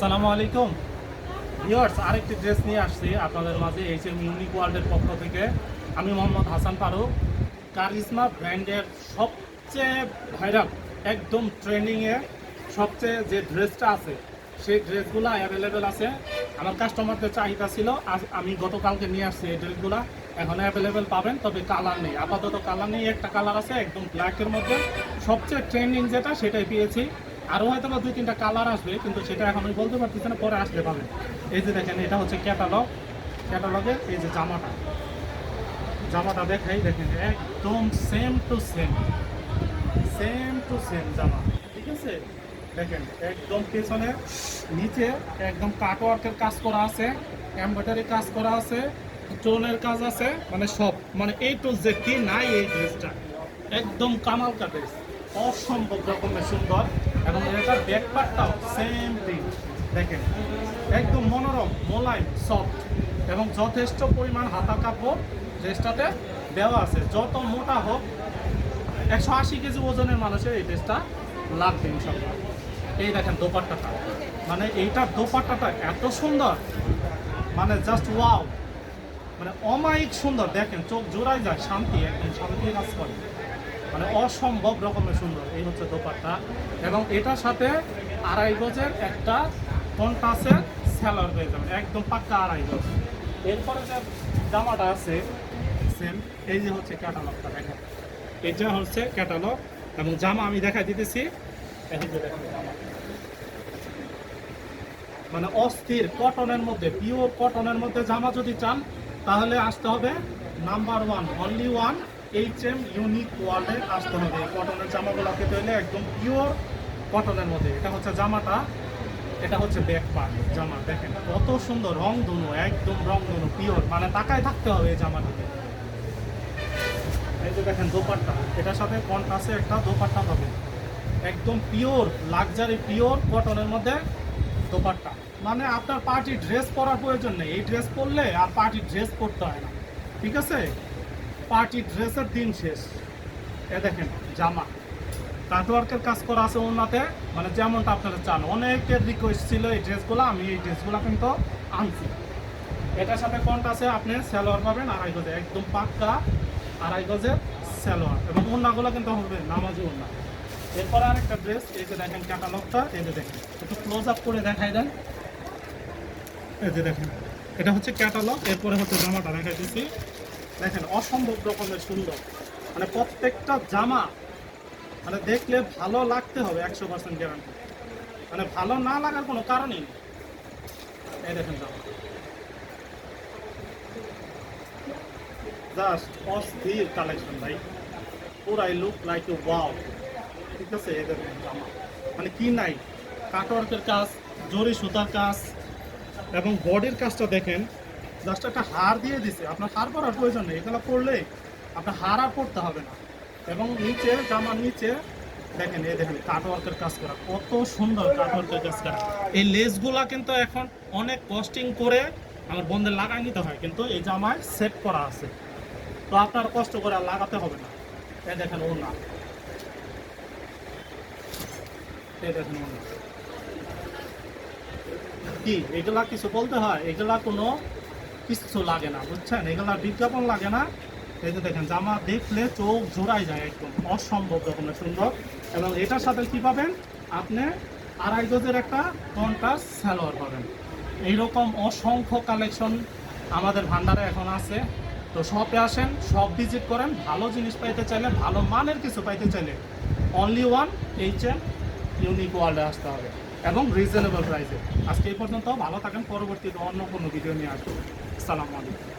আসসালামু আলাইকুম ভিউয়ার্স, আরেকটি ড্রেস নিয়ে আসছি আপনাদের মাঝে এইচএম ইউনিক ওয়ার্ল্ডের পক্ষ থেকে। আমি মোহাম্মদ হাসান ফারুক। কারিজমা ব্র্যান্ডের সবচেয়ে ভাইরাল, একদম ট্রেন্ডিংয়ে সবচেয়ে যে ড্রেসটা আছে সেই ড্রেসগুলো অ্যাভেলেবেল আছে। আমার কাস্টমারদের চাহিদা ছিল, আমি গতকালকে নিয়ে আসছি এই ড্রেসগুলো। এখন অ্যাভেলেবেল পাবেন, তবে কালার নেই, আপাতত কালার নেই। একটা কালার আছে একদম ব্ল্যাকের মধ্যে, সবচেয়ে ট্রেন্ডিং যেটা সেটাই পেয়েছি। আরও হয়তো বা 2-3টা কালার আসবে, কিন্তু সেটা এখন আমি বলতে পারতেছি না, পরে আসলে পাবেন। এই যে দেখেন, এটা হচ্ছে ক্যাটালগের এই যে জামাটা দেখাই, দেখেন একদম সেম টু সেম জামা, ঠিক আছে। দেখেন একদম পেছনে নিচে একদম কাটওয়ার্কের কাজ করা আছে, এমব্রয়ডারি কাজ করা আছে, স্টোনের কাজ আছে, মানে সব, মানে এই টু জেড কি নাই এই ড্রেসটা, একদম কামাল ড্রেস, অসম্ভব রকমের সুন্দর। এবং এটার ব্যাকপার্টটাও সেম থিং, দেখেন একদম মনোরম, মোলায়েম, সফট, এবং যথেষ্ট পরিমাণ হাতা কাপড় ড্রেসটাতে দেওয়া আছে। যত মোটা হোক, 180 কেজি ওজনের মানুষের এই ড্রেসটা লাগবে ইনশাল্লাহ। এই দেখেন দোপাট্টাটা, মানে এইটার দোপাট্টাটা এত সুন্দর, মানে জাস্ট ওয়াও, মানে অমায়িক সুন্দর। দেখেন চোখ জোড়াই যায়, শান্তি, একদম শান্তি কাজ করে, মানে অসম্ভব রকমের সুন্দর। এই হচ্ছে দোপাট্টা, এবং এটার সাথে 2.5 গজের একটা কন্ট্রাস্টের সেলার পেয়ে যাবেন, একদম পাক্কা 2.5 গজ। এরপরে যে জামাটা আছে সেম, এই যে হচ্ছে ক্যাটালগটা, দেখেন এটা হচ্ছে ক্যাটালগ, এবং জামা আমি দেখাই দিতেছি। এই যে দেখেন জামা, মানে অস্থির কটনের মধ্যে, পিওর কটনের মধ্যে জামা যদি চান তাহলে আসতে হবে নাম্বার 1, অনলি 1 এইচএম ইউনিক ওয়ার্ল্ডে আসতে হবে। এই কটনের জামাগুলো পেতে হলে একদম পিওর কটনের মধ্যে। এটা হচ্ছে জামাটা, এটা হচ্ছে ব্যাক পার্ট। জামা দেখেন কত সুন্দর, রংধনু, একদম রংধনু পিওর, মানে তাকায় থাকতে হবে এই জামাটাতে। এই যে দেখেন দোপাট্টা, এটার সাথে কন্ট্রাস্টে একটা দোপাট্টা পাবে, একদম পিওর লাক্সারি পিওর কটনের মধ্যে দোপাট্টা। মানে আপনার পার্টি ড্রেস পরার প্রয়োজন নেই, এই ড্রেস পরলে আর পার্টি ড্রেস পরতে হয় না, ঠিক আছে। পার্টি ড্রেসের দিন শেষ। এ দেখেন জামা, কাটওয়ার্কের কাজ করা আছে ওনাতে, মানে যেমনটা আপনারা চান। অনেকের রিকোয়েস্ট ছিল এই ড্রেসগুলো, আমি এই ড্রেসগুলো কিন্তু আনছি। এটার সাথে কন্ট্রাস্টে আপনি সালোয়ার পাবেন 2.5 গজে, একদম পাক্কা 2.5 গজের সালোয়ার, এবং ওড়নাগুলো কিন্তু হবে নামাজি ওড়না। এরপরে আরেকটা ড্রেস, এই যে দেখেন ক্যাটালগটা, এই যে দেখেন একটু ক্লোজ আপ করে দেখাই দেন। এই যে দেখেন এটা হচ্ছে ক্যাটালগ, এরপরে হচ্ছে জামাটা দেখাই দিচ্ছি। দেখেন অসম্ভব রকমের সুন্দর, মানে প্রত্যেকটা জামা মানে দেখলে ভালো লাগতে হবে, 100% গ্যারান্টি, মানে ভালো না লাগার কোনো কারণই নেই। এই দেখেন জামা, জাস্ট অস্থির কালেকশন ভাই, পুরাই লুক লাইক এ ওয়াও, ঠিক আছে। এই দেখেন জামা, মানে কি নাই, কাটওয়ার্কের কাজ, জরি সুতার কাজ, এবং বডির কাজটা দেখেন, জাস্ট একটা হার দিয়ে দিছে, আপনার হার পরার প্রয়োজন নেই, এগুলো পরলে আপনার হার আর পরতে হবে না। এবং নিচে জামার নিচে দেখেন, এই দেখেন কাটওয়ার্কের কাজ করা, কত সুন্দর কাটওয়ার্কের কাজ করা। এই লেসগুলা কিন্তু এখন অনেক কস্টিং করে আমার বন্ধের লাগাই নিতে হয়, কিন্তু এই জামায় সেট করা আছে, তো আপনার কষ্ট করে আর লাগাতে হবে না। এই দেখেন ওড়না, এই দেখেন ওড়না, কি এগুলা কিছু বলতে হয়? এগুলা কোনো কিছু লাগে না, বুঝছেন, এগুলার বিজ্ঞাপন লাগে না। এই যে দেখেন জামা দেখলে চোখ জোড়াই যায়, একদম অসম্ভব রকমের সুন্দর। এবং এটার সাথে কি পাবেন আপনি? 2.5 গজের একটা কন্ট্রাস্ট সালোয়ার পাবেন। এইরকম অসংখ্য কালেকশন আমাদের ভান্ডারে এখন আছে, তো শপে আসেন, সব ভিজিট করেন। ভালো জিনিস পাইতে চাইলে, ভালো মানের কিছু পাইতে চাইলে অনলি 1 এইচএম ইউনিক ওয়ার্ল্ডে আসতে হবে, এবং রিজনেবল প্রাইসে। আজকে এই পর্যন্ত, ভালো থাকেন, পরবর্তীতে অন্য কোনো ভিডিও নিয়ে আসবো। আসসালামু আলাইকুম।